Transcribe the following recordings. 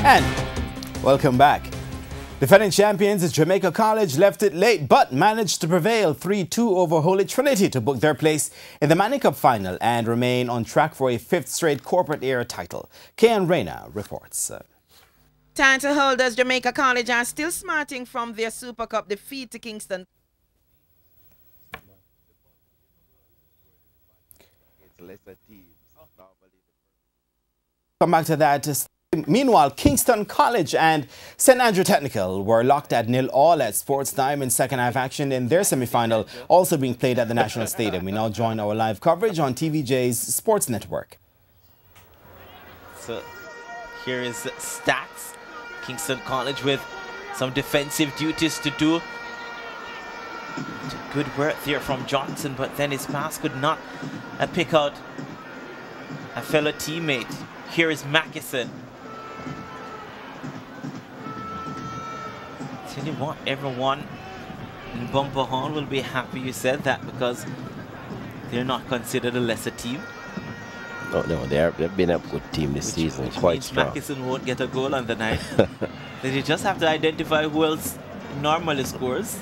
And welcome back. Defending champions Jamaica College left it late but managed to prevail 3-2 over Holy Trinity to book their place in the Manning Cup final and remain on track for a fifth straight corporate era title. Kian Reyna reports. Title holders Jamaica College are still smarting from their Super Cup defeat to Kingston. Come back to that. Meanwhile, Kingston College and St. Andrew Technical were locked at 0-0 at Sports Time in second half action in their semi-final, also being played at the National Stadium. We now join our live coverage on TVJ's Sports Network. So here is stats. Kingston College with some defensive duties to do. Good work there from Johnson, but then his pass could not pick out a fellow teammate. Here is Mackison. Tell you what, everyone in Bumper Hall will be happy you said that, because they're not considered a lesser team. No, they've been a good team this season, quite strong. Mackison won't get a goal on the night. Then you just have to identify who else normally scores.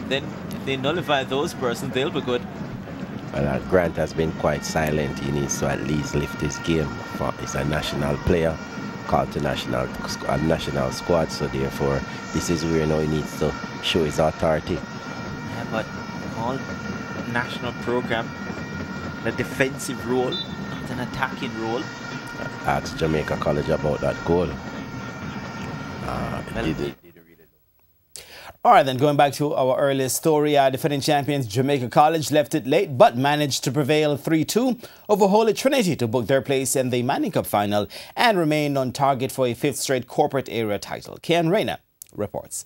Then if they nullify those persons, they'll be good. Well, Grant has been quite silent. He needs to at least lift his game. He's a national player, called to national squad, so therefore this is where now he needs to show his authority. Yeah, but all national program, the defensive role, not an attacking role. Ask Jamaica College about that goal. All right, then going back to our earlier story, defending champions Jamaica College left it late but managed to prevail 3-2 over Holy Trinity to book their place in the Manning Cup final and remain on target for a fifth straight corporate area title. Kian Reyna reports.